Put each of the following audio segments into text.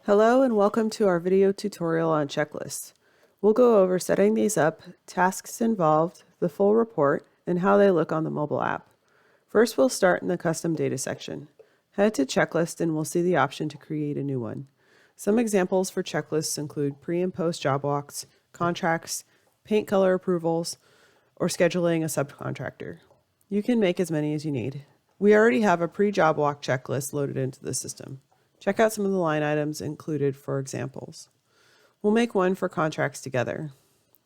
Hello and welcome to our video tutorial on checklists. We'll go over setting these up, tasks involved, the full report, and how they look on the mobile app. First, we'll start in the custom data section. Head to checklist and we'll see the option to create a new one. Some examples for checklists include pre and post job walks, contracts, paint color approvals, or scheduling a subcontractor. You can make as many as you need. We already have a pre-job walk checklist loaded into the system. Check out some of the line items included for examples. We'll make one for contracts together.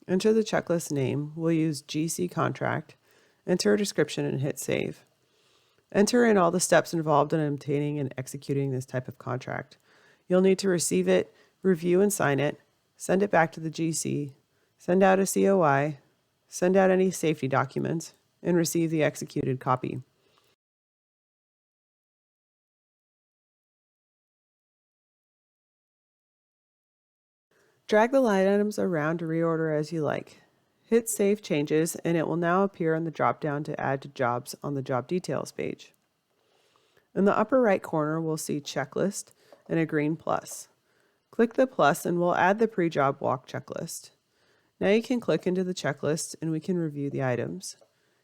Enter the checklist name. We'll use GC contract. Enter a description and hit save. Enter in all the steps involved in obtaining and executing this type of contract. You'll need to receive it, review and sign it, send it back to the GC, send out a COI, send out any safety documents, and receive the executed copy. Drag the line items around to reorder as you like. Hit Save Changes and it will now appear on the drop-down to add to jobs on the Job Details page. In the upper right corner, we'll see Checklist and a green plus. Click the plus and we'll add the pre-job walk checklist. Now you can click into the checklist and we can review the items.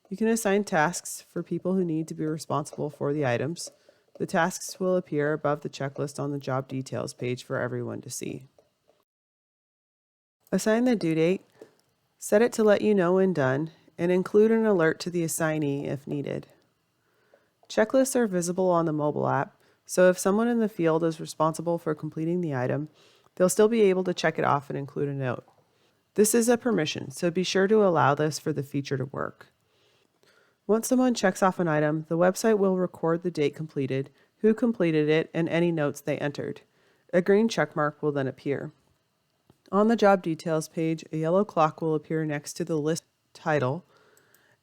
You can assign tasks for people who need to be responsible for the items. The tasks will appear above the checklist on the Job Details page for everyone to see. Assign the due date, set it to let you know when done, and include an alert to the assignee if needed. Checklists are visible on the mobile app, so if someone in the field is responsible for completing the item, they'll still be able to check it off and include a note. This is a permission, so be sure to allow this for the feature to work. Once someone checks off an item, the website will record the date completed, who completed it, and any notes they entered. A green checkmark will then appear. On the job details page, a yellow clock will appear next to the list title,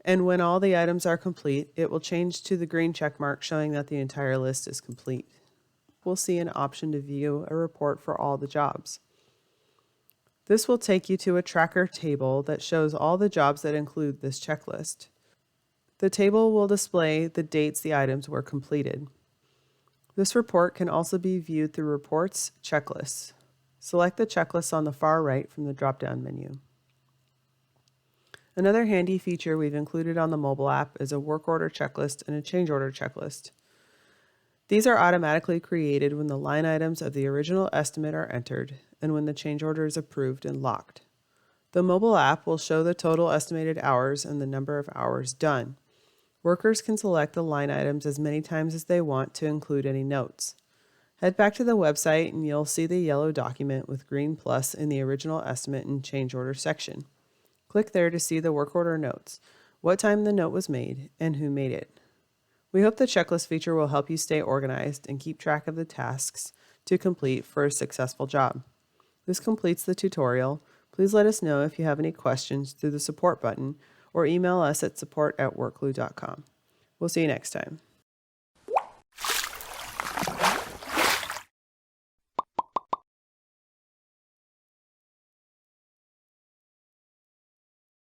and when all the items are complete, it will change to the green check mark showing that the entire list is complete. We'll see an option to view a report for all the jobs. This will take you to a tracker table that shows all the jobs that include this checklist. The table will display the dates the items were completed. This report can also be viewed through Reports, Checklists. Select the checklist on the far right from the drop-down menu. Another handy feature we've included on the mobile app is a work order checklist and a change order checklist. These are automatically created when the line items of the original estimate are entered and when the change order is approved and locked. The mobile app will show the total estimated hours and the number of hours done. Workers can select the line items as many times as they want to include any notes. Head back to the website and you'll see the yellow document with green plus in the original estimate and change order section. Click there to see the work order notes, what time the note was made, and who made it. We hope the checklist feature will help you stay organized and keep track of the tasks to complete for a successful job. This completes the tutorial. Please let us know if you have any questions through the support button or email us at support@workglue.com. We'll see you next time.